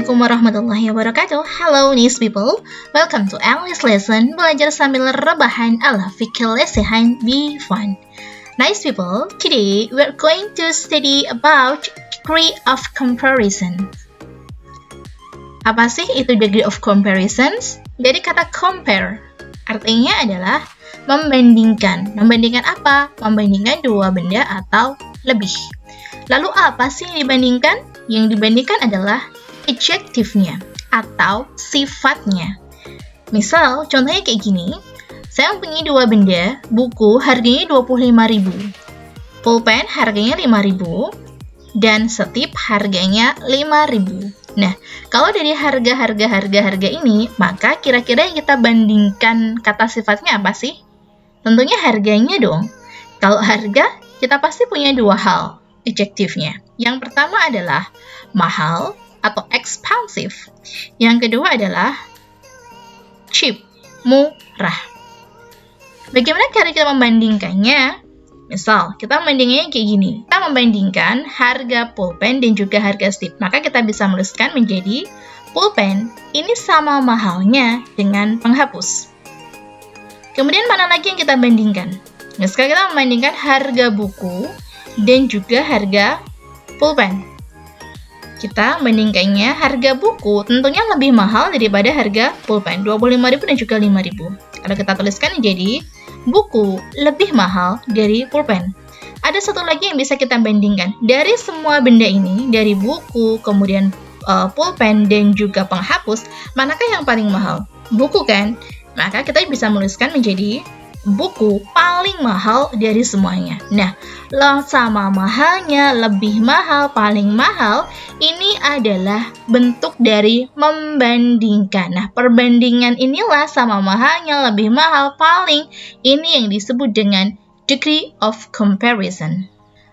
Assalamualaikum warahmatullahi wabarakatuh. Hello nice people. Welcome to English lesson. Belajar sambil rebahan ala fikir lesehan be fun. Nice people, today we're going to study about degree of comparison. Apa sih itu degree of comparisons? Dari kata compare, artinya adalah membandingkan. Membandingkan apa? Membandingkan dua benda atau lebih. Lalu apa sih yang dibandingkan? Yang dibandingkan adalah adjektifnya atau sifatnya. Misal, contohnya kayak gini. Saya mempunyai dua benda, buku harganya 25.000, pulpen harganya 5.000, dan setip harganya 5.000. Nah, kalau dari harga ini, maka kira-kira yang kita bandingkan kata sifatnya apa sih? Tentunya harganya dong. Kalau harga, kita pasti punya dua hal adjektifnya. Yang pertama adalah mahal atau expensive. Yang kedua adalah cheap, murah. Bagaimana cara kita membandingkannya? Misal, kita membandingkannya kayak gini. Kita membandingkan harga pulpen dan juga harga stip. Maka kita bisa menuliskan menjadi pulpen ini sama mahalnya dengan penghapus. Kemudian mana lagi yang kita bandingkan? Nah, sekarang kita membandingkan harga buku dan juga harga pulpen. Kita membandingkannya harga buku tentunya lebih mahal daripada harga pulpen, 25.000 dan juga 5.000. Kalau kita tuliskan jadi buku lebih mahal dari pulpen. Ada satu lagi yang bisa kita bandingkan. Dari semua benda ini, dari buku, kemudian pulpen dan juga penghapus, manakah yang paling mahal? Buku kan? Maka kita bisa menuliskan menjadi buku paling mahal dari semuanya. Nah, sama mahalnya, lebih mahal, paling mahal, ini adalah bentuk dari membandingkan. Nah, perbandingan inilah sama mahalnya, lebih mahal, paling, ini yang disebut dengan degree of comparison.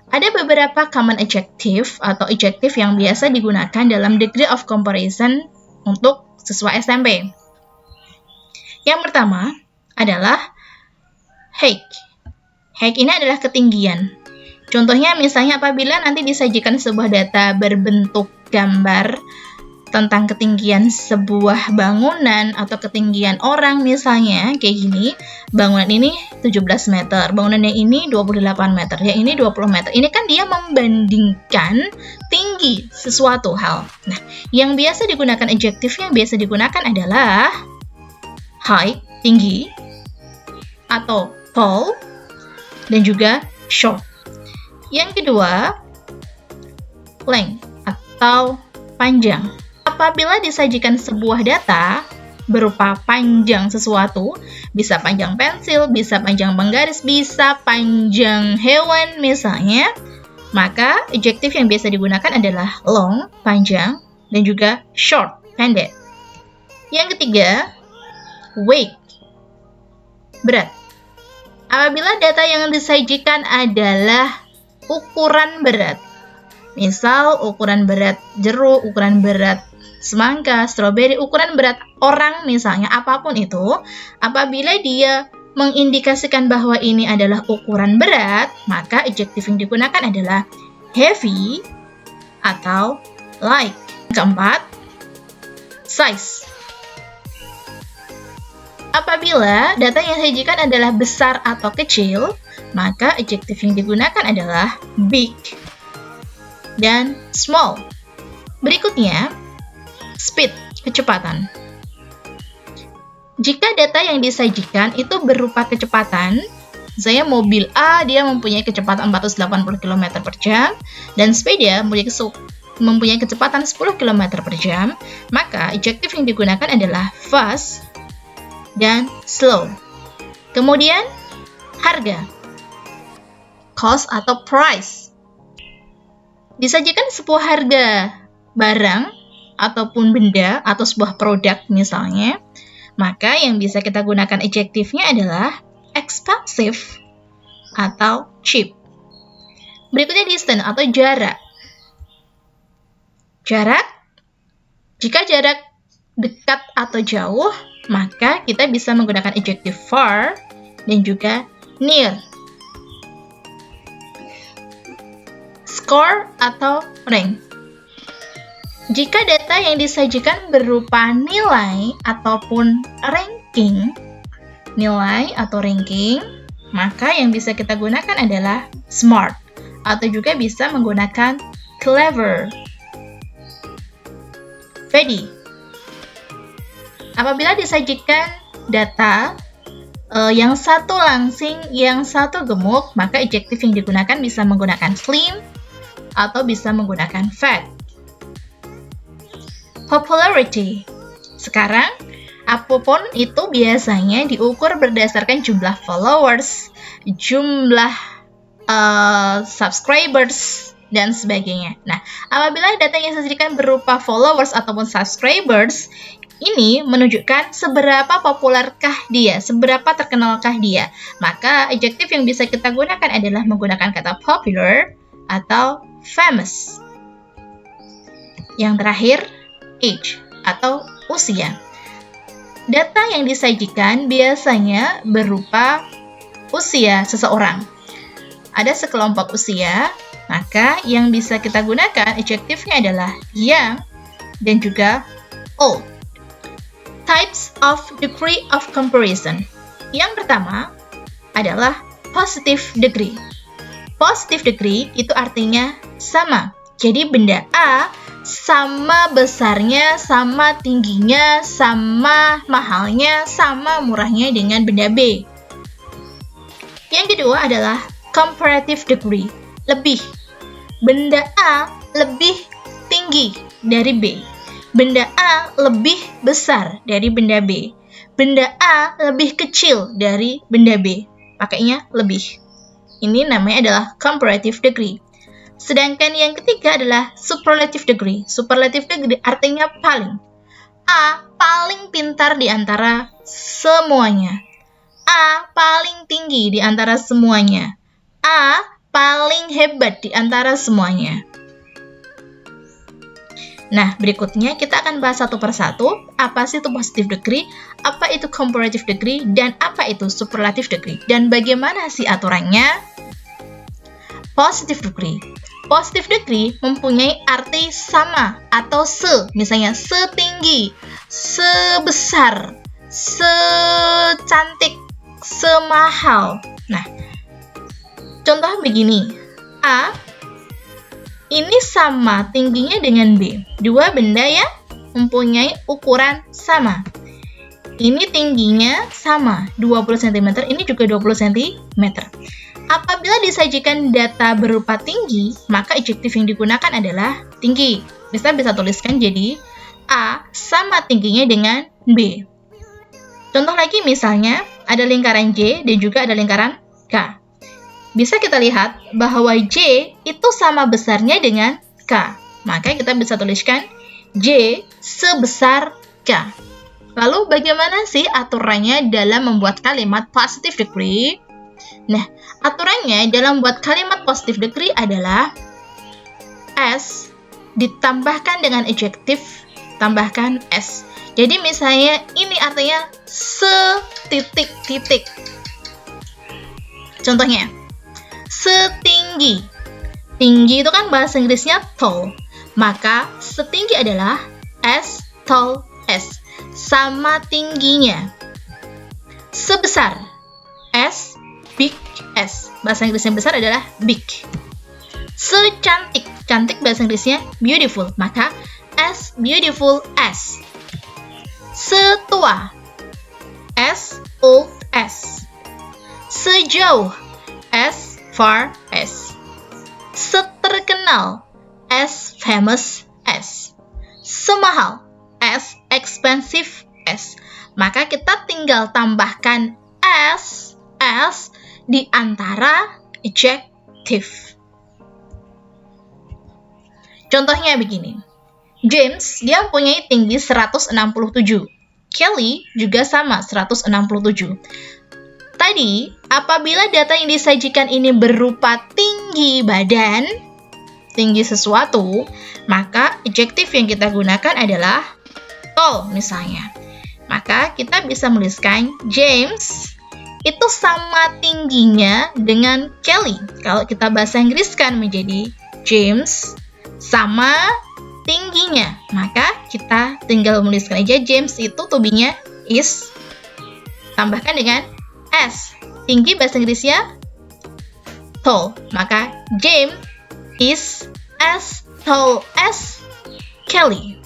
Ada beberapa common adjective atau adjective yang biasa digunakan dalam degree of comparison untuk siswa SMP. Yang pertama adalah height. Height ini adalah ketinggian. Contohnya misalnya apabila nanti disajikan sebuah data berbentuk gambar tentang ketinggian sebuah bangunan atau ketinggian orang misalnya kayak gini. Bangunan ini 17 meter, bangunan yang ini 28 meter, yang ini 20 meter. Ini kan dia membandingkan tinggi sesuatu hal. Nah, yang biasa digunakan adjektif yang biasa digunakan adalah height, tinggi, atau tall, dan juga short. Yang kedua, length atau panjang. Apabila disajikan sebuah data berupa panjang sesuatu, bisa panjang pensil, bisa panjang penggaris, bisa panjang hewan misalnya, maka adjektif yang biasa digunakan adalah long, panjang, dan juga short, pendek. Yang ketiga, weight, berat. Apabila data yang disajikan adalah ukuran berat, misal ukuran berat jeruk, ukuran berat semangka, stroberi, ukuran berat orang misalnya, apapun itu, apabila dia mengindikasikan bahwa ini adalah ukuran berat, maka adjektif yang digunakan adalah heavy atau light. Keempat, size. Apabila data yang disajikan adalah besar atau kecil, maka adjektif yang digunakan adalah big dan small. Berikutnya, speed, kecepatan. Jika data yang disajikan itu berupa kecepatan, misalnya mobil A dia mempunyai kecepatan 480 km per jam, dan sepeda mempunyai kecepatan 10 km per jam, maka adjektif yang digunakan adalah fast dan slow. Kemudian, harga, cost atau price. Disajikan sebuah harga barang ataupun benda atau sebuah produk misalnya, maka yang bisa kita gunakan adjektifnya adalah expensive atau cheap. Berikutnya distance atau jarak. Jarak, jika jarak dekat atau jauh, maka kita bisa menggunakan adjektif far dan juga near. Score atau rank. Jika data data yang disajikan berupa nilai ataupun ranking, maka yang bisa kita gunakan adalah smart, atau juga bisa menggunakan clever. Jadi, apabila disajikan data yang satu langsing, yang satu gemuk, maka adjektif yang digunakan bisa menggunakan slim atau bisa menggunakan fat. Popularity. Sekarang, apapun itu biasanya diukur berdasarkan jumlah followers, jumlah subscribers, dan sebagainya. Nah, apabila data yang disajikan berupa followers ataupun subscribers, ini menunjukkan seberapa populerkah dia, seberapa terkenalkah dia. Maka adjektif yang bisa kita gunakan adalah menggunakan kata popular atau famous. Yang terakhir, age atau usia. Data yang disajikan biasanya berupa usia seseorang. Ada sekelompok usia, maka yang bisa kita gunakan adjektifnya adalah young dan juga old. Types of degree of comparison. Yang pertama adalah positive degree. Positive degree itu artinya sama. Jadi benda A sama besarnya, sama tingginya, sama mahalnya, sama murahnya dengan benda B. Yang kedua adalah comparative degree. Lebih. Benda A lebih tinggi dari B. Benda A lebih besar dari benda B. Benda A lebih kecil dari benda B. Pakainya lebih. Ini namanya adalah comparative degree. Sedangkan yang ketiga adalah superlative degree. Superlative degree artinya paling. A paling pintar di antara semuanya. A paling tinggi di antara semuanya. A paling hebat di antara semuanya. Nah, berikutnya kita akan bahas satu persatu, apa sih itu positive degree, apa itu comparative degree, dan apa itu superlative degree, dan bagaimana sih aturannya. Positive degree. Positive degree mempunyai arti sama atau se, misalnya setinggi, sebesar, secantik, semahal. Nah, contoh begini, A ini sama tingginya dengan B. Dua benda yang mempunyai ukuran sama. Ini tingginya sama, 20 cm, ini juga 20 cm. Apabila disajikan data berupa tinggi, maka adjektif yang digunakan adalah tinggi. Bisa tuliskan jadi A sama tingginya dengan B. Contoh lagi misalnya, ada lingkaran J dan juga ada lingkaran K. Bisa kita lihat bahwa J itu sama besarnya dengan K. Maka kita bisa tuliskan J sebesar K. Lalu bagaimana sih aturannya dalam membuat kalimat positive degree? Nah, aturannya dalam membuat kalimat positive degree adalah S ditambahkan dengan adjektif, tambahkan S. Jadi misalnya ini artinya setitik-titik. Contohnya, setinggi. Tinggi itu kan bahasa Inggrisnya tall. Maka setinggi adalah as tall as. Sama tingginya. Sebesar. As big as. Bahasa Inggrisnya besar adalah big. Secantik. Cantik bahasa Inggrisnya beautiful. Maka as beautiful as. Setua. As old as. Sejauh. As far as. Seterkenal. As famous as. Semahal. As expensive as. Maka kita tinggal tambahkan as di antara adjektif. Contohnya begini. James, dia mempunyai tinggi 167. Kelly juga sama, 167. Tadi, apabila data yang disajikan ini berupa tinggi badan, tinggi sesuatu, maka adjektif yang kita gunakan adalah tall misalnya. Maka kita bisa menuliskan James itu sama tingginya dengan Kelly. Kalau kita bahasa Inggriskan menjadi James sama tingginya. Maka kita tinggal menuliskan aja James itu to be-nya is, tambahkan dengan S. Tinggi bahasa Inggrisnya tall. Maka James is as tall as Kelly.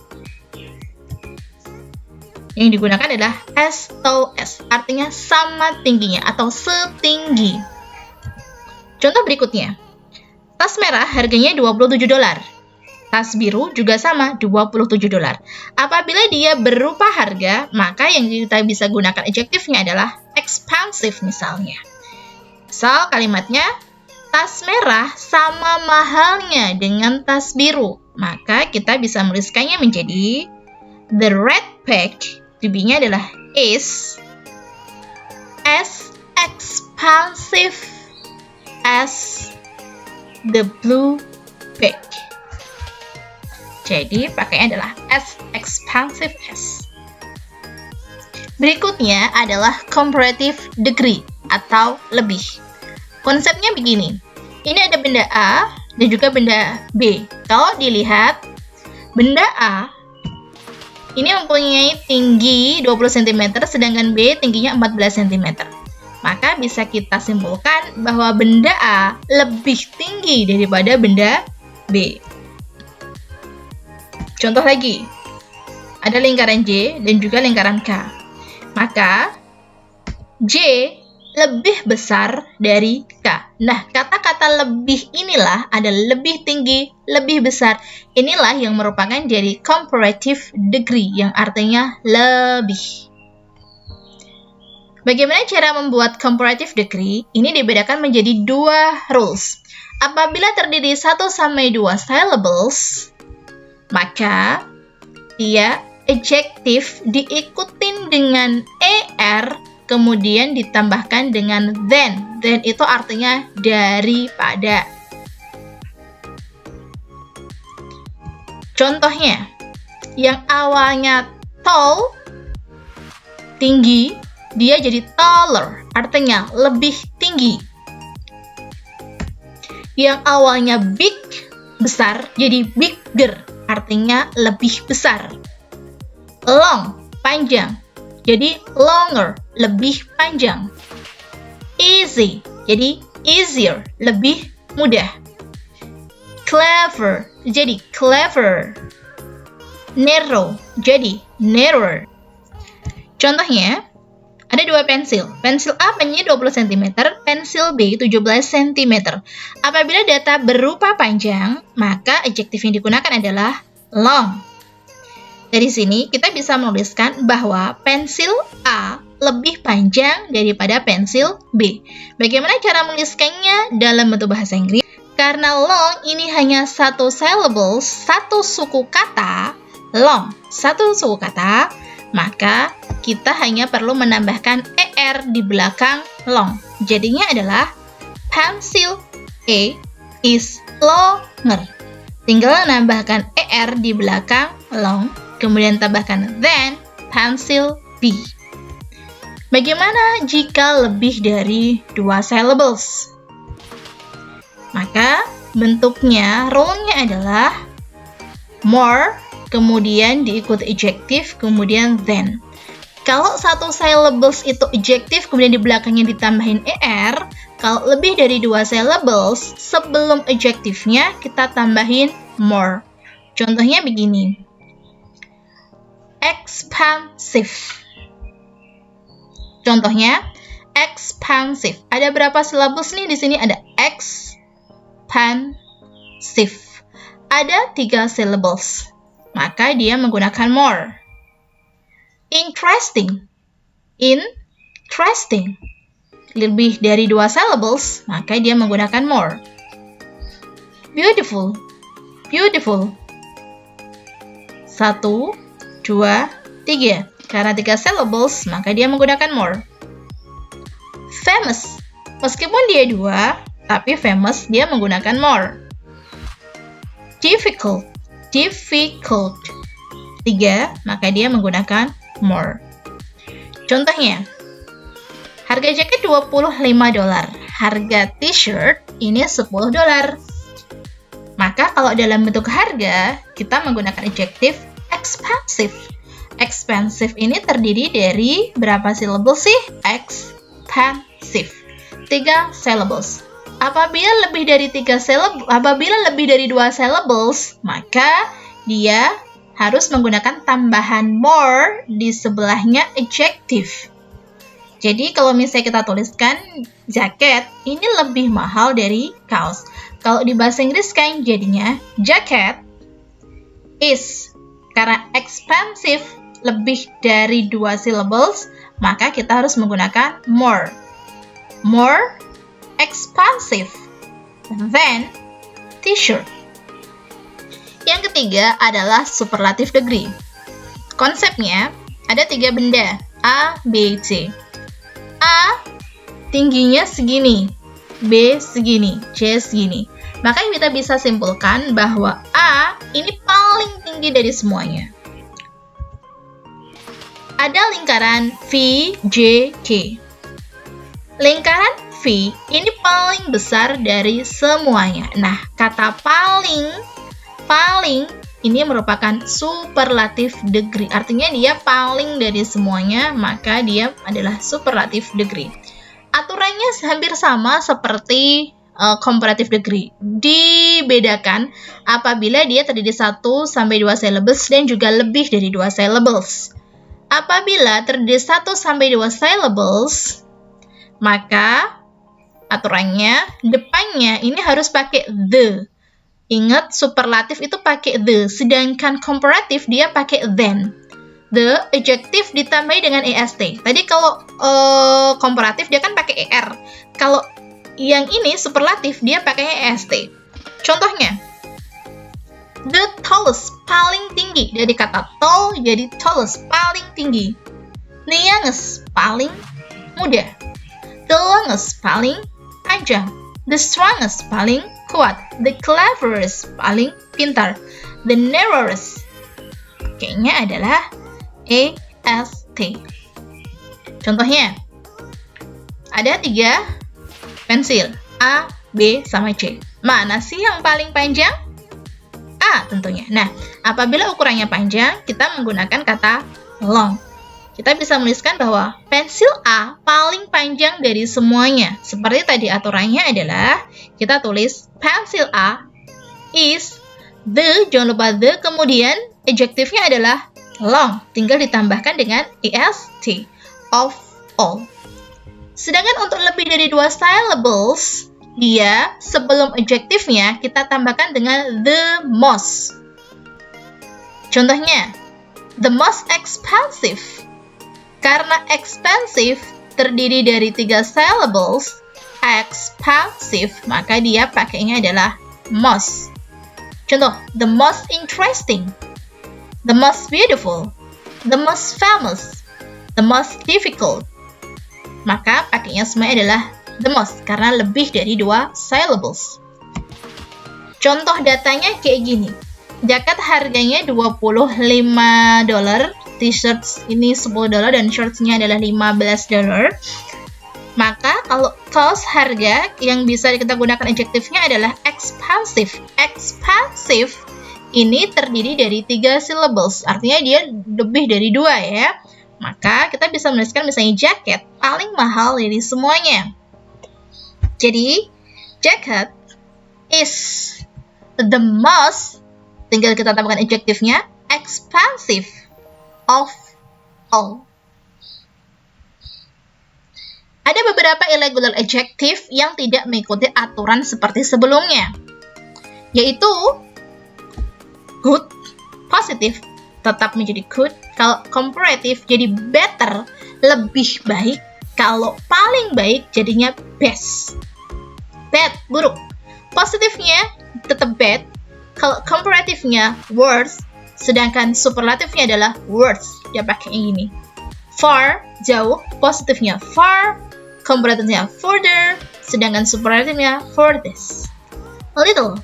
Yang digunakan adalah as tall as, artinya sama tingginya atau setinggi. Contoh berikutnya. Tas merah harganya $27. Tas biru juga sama, $27. Apabila dia berupa harga, maka yang kita bisa gunakan adjektifnya adalah expensive misalnya. Misal kalimatnya, tas merah sama mahalnya dengan tas biru. Maka kita bisa menuliskannya menjadi the red bag, to be-nya adalah is as expensive as the blue bag. Jadi pakainya adalah as expensive as. Berikutnya adalah comparative degree atau lebih. Konsepnya begini. Ini ada benda A dan juga benda B. Kalau dilihat, benda A ini mempunyai tinggi 20 cm, sedangkan B tingginya 14 cm. Maka bisa kita simpulkan bahwa benda A lebih tinggi daripada benda B. Contoh lagi, ada lingkaran J dan juga lingkaran K. Maka, J lebih besar dari K. Nah, kata-kata lebih inilah ada lebih tinggi, lebih besar. Inilah yang merupakan dari comparative degree, yang artinya lebih. Bagaimana cara membuat comparative degree? Ini dibedakan menjadi dua rules. Apabila terdiri 1 sampai 2 syllables, maka dia adjektif diikutin dengan er, kemudian ditambahkan dengan than. Than itu artinya daripada. Contohnya, yang awalnya tall, tinggi, dia jadi taller, artinya lebih tinggi. Yang awalnya big, besar, jadi bigger, artinya lebih besar. Long, panjang, jadi longer, lebih panjang. Easy, jadi easier, lebih mudah. Clever, jadi clever. Narrow, jadi narrower. Contohnya, ada dua pensil. Pensil A panjangnya 20 cm, pensil B 17 cm. Apabila data berupa panjang, maka adjektif yang digunakan adalah long. Dari sini, kita bisa menuliskan bahwa pensil A lebih panjang daripada pensil B. Bagaimana cara menuliskannya dalam bentuk bahasa Inggris? Karena long ini hanya satu syllable, satu suku kata, long, satu suku kata, maka kita hanya perlu menambahkan er di belakang long. Jadinya adalah pencil A is longer. Tinggal menambahkan er di belakang long, kemudian tambahkan than pencil B. Bagaimana jika lebih dari 2 syllables? Maka bentuknya, rule-nya adalah more, kemudian diikuti adjektif, kemudian than. Kalau satu syllables itu adjektif, kemudian di belakangnya ditambahin er, kalau lebih dari 2 syllables, sebelum adjektifnya kita tambahin more. Contohnya begini. Expensive. Contohnya, expensive. Ada berapa syllables nih di sini? Ada expensive. Ada 3 syllables. Maka dia menggunakan more. Interesting. Interesting. Lebih dari 2 syllables, maka dia menggunakan more. Beautiful. Beautiful. 1, 2, 3. Karena 3 syllables, maka dia menggunakan more. Famous. Meskipun dia 2, tapi famous dia menggunakan more. Difficult. Difficult. 3, maka dia menggunakan more. Contohnya, harga jaket $25. Harga t-shirt ini $10. Maka kalau dalam bentuk harga, kita menggunakan adjektif expensive. Expensive ini terdiri dari berapa syllable sih? Expensive. 3 syllables. Apabila lebih dari 2 syllables, maka dia harus menggunakan tambahan more di sebelahnya adjective. Jadi kalau misalnya kita tuliskan jaket, ini lebih mahal dari kaos. Kalau di bahasa Inggris kan jadinya jacket is, karena expensive lebih dari 2 syllables, maka kita harus menggunakan more. More expensive than t-shirt. Yang ketiga adalah superlative degree. Konsepnya ada 3 benda, A, B, C. A tingginya segini, B segini, C segini. Maka kita bisa simpulkan bahwa A ini paling tinggi dari semuanya. Ada lingkaran V, J, K. Lingkaran V ini paling besar dari semuanya. Nah, kata paling ini merupakan superlative degree. Artinya dia paling dari semuanya, maka dia adalah superlative degree. Aturannya hampir sama seperti comparative degree. Dibedakan apabila dia terdiri 1 sampai 2 syllables dan juga lebih dari 2 syllables. Apabila terdiri 1 sampai 2 syllables, maka aturannya depannya ini harus pakai the. Ingat, superlatif itu pakai the, sedangkan comparative dia pakai than. The adjective ditambahi dengan est. Tadi kalau komparatif dia kan pakai er. Kalau yang ini superlatif dia pakai est. Contohnya, the tallest, paling tinggi. Dari kata tall jadi tallest, paling tinggi. The youngest, paling muda. The longest, paling panjang. The strongest, paling kuat. The cleverest, paling pintar. The narrowest, kayaknya adalah est. Contohnya, ada 3 pensil, A, B, sama C. Mana sih yang paling panjang? A tentunya. Nah, apabila ukurannya panjang, kita menggunakan kata long. Kita bisa menuliskan bahwa pensil A paling panjang dari semuanya. Seperti tadi aturannya adalah kita tulis pensil A is the, jangan lupa the, kemudian adjektifnya adalah long. Tinggal ditambahkan dengan est, of all. Sedangkan untuk lebih dari 2 syllables, dia sebelum adjektifnya kita tambahkan dengan the most. Contohnya, the most expensive. Karena expensive terdiri dari 3 syllables, expensive, maka dia pakainya adalah most. Contoh, the most interesting, the most beautiful, the most famous, the most difficult. Maka pakainya semuanya adalah the most, karena lebih dari 2 syllables. Contoh datanya kayak gini. Jaket harganya $25, t-shirt ini $10 dan shorts-nya adalah $15. Maka kalau kaos harga yang bisa kita gunakan adjektifnya adalah expensive. Expensive ini terdiri dari 3 syllables, artinya dia lebih dari 2 ya. Maka kita bisa menuliskan misalnya jaket paling mahal dari semuanya. Jadi jacket is the most, tinggal kita tambahkan adjektifnya, expensive of all. Ada beberapa irregular adjective yang tidak mengikuti aturan seperti sebelumnya, yaitu good, positif, tetap menjadi good. Kalau comparative jadi better, lebih baik. Kalau paling baik jadinya best. Bad, buruk. Positifnya tetap bad. Kalau comparatifnya worse, sedangkan superlatifnya adalah worse. Dia pakai yang ini. Far, jauh. Positifnya far. Comparatifnya further. Sedangkan superlatifnya furthest. Little.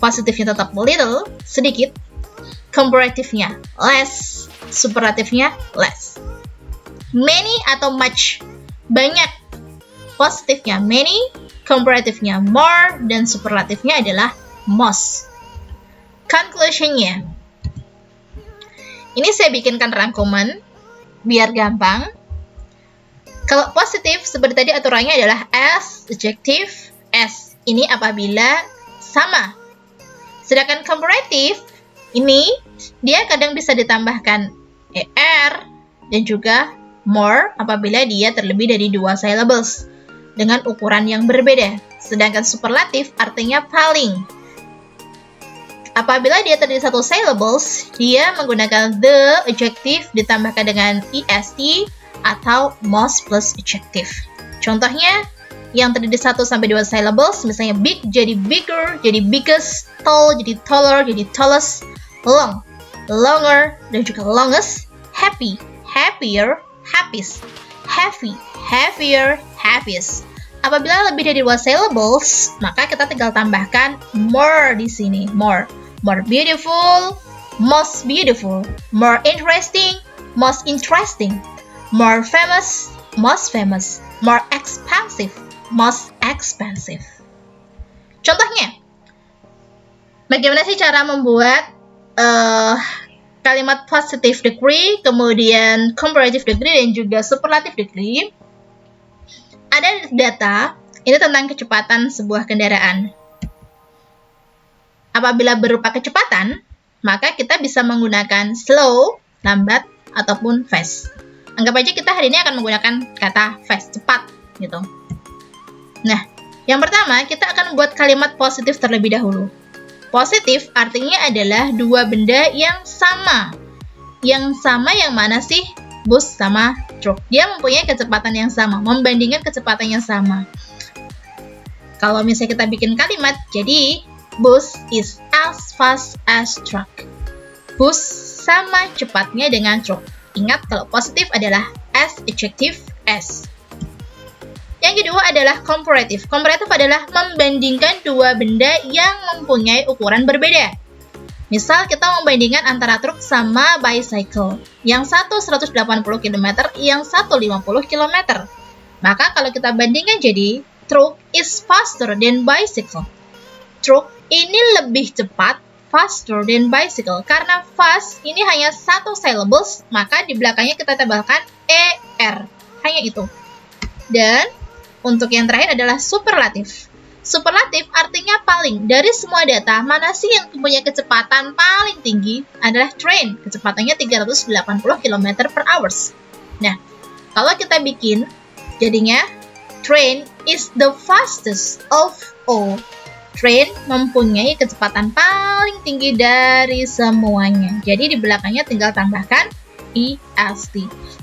Positifnya tetap little, sedikit. Comparatifnya less. Superlatifnya less. Many atau much, banyak. Positifnya many, comparatifnya more, dan superlatifnya adalah most. Conclusion-nya. Ini saya bikinkan rangkuman biar gampang. Kalau positif seperti tadi aturannya adalah as, adjective, as. Ini apabila sama. Sedangkan comparative ini dia kadang bisa ditambahkan er dan juga more apabila dia terlebih dari 2 syllables dengan ukuran yang berbeda. Sedangkan superlatif artinya paling. Apabila dia terdiri 1 syllables, dia menggunakan the adjective ditambahkan dengan est atau most plus adjective. Contohnya, yang terdiri 1 sampai 2 syllables, misalnya big jadi bigger, jadi biggest, tall jadi taller, jadi tallest, long, longer, dan juga longest, happy, happier, happiest, heavy, heavier, happiest. Apabila lebih dari 2 syllables, maka kita tinggal tambahkan more di sini, more. More beautiful, most beautiful, more interesting, most interesting, more famous, most famous, more expensive, most expensive. Contohnya, bagaimana sih cara membuat kalimat positive degree, kemudian comparative degree, dan juga superlative degree? Ada data, ini tentang kecepatan sebuah kendaraan. Apabila berupa kecepatan, maka kita bisa menggunakan slow, lambat, ataupun fast. Anggap aja kita hari ini akan menggunakan kata fast, cepat, gitu. Nah, yang pertama kita akan buat kalimat positif terlebih dahulu. Positif artinya adalah 2 benda yang sama. Yang sama yang mana sih? Bus sama truk. Dia mempunyai kecepatan yang sama, membandingkan kecepatan yang sama. Kalau misalnya kita bikin kalimat, jadi bus is as fast as truck. Bus sama cepatnya dengan truk. Ingat kalau positif adalah as, adjective, as. Yang kedua adalah comparative. Comparative adalah membandingkan 2 benda yang mempunyai ukuran berbeda. Misal kita membandingkan antara truk sama bicycle. Yang satu 180 km, yang satu 50 km. Maka kalau kita bandingkan jadi truck is faster than bicycle. Truck ini lebih cepat, faster than bicycle. Karena fast ini hanya 1 syllables, maka di belakangnya kita tambahkan er. Hanya itu. Dan untuk yang terakhir adalah superlatif. Superlatif artinya paling. Dari semua data, mana sih yang mempunyai kecepatan paling tinggi? Adalah train. Kecepatannya 380 km per hours. Nah, kalau kita bikin, jadinya train is the fastest of all. Train mempunyai kecepatan paling tinggi dari semuanya. Jadi di belakangnya tinggal tambahkan est.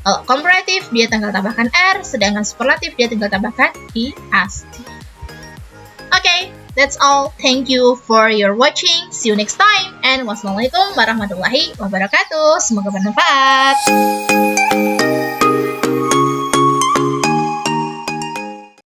Kalau comparative dia tinggal tambahkan er, sedangkan superlatif dia tinggal tambahkan est. Okay, that's all. Thank you for your watching. See you next time. And wassalamualaikum warahmatullahi wabarakatuh. Semoga bermanfaat.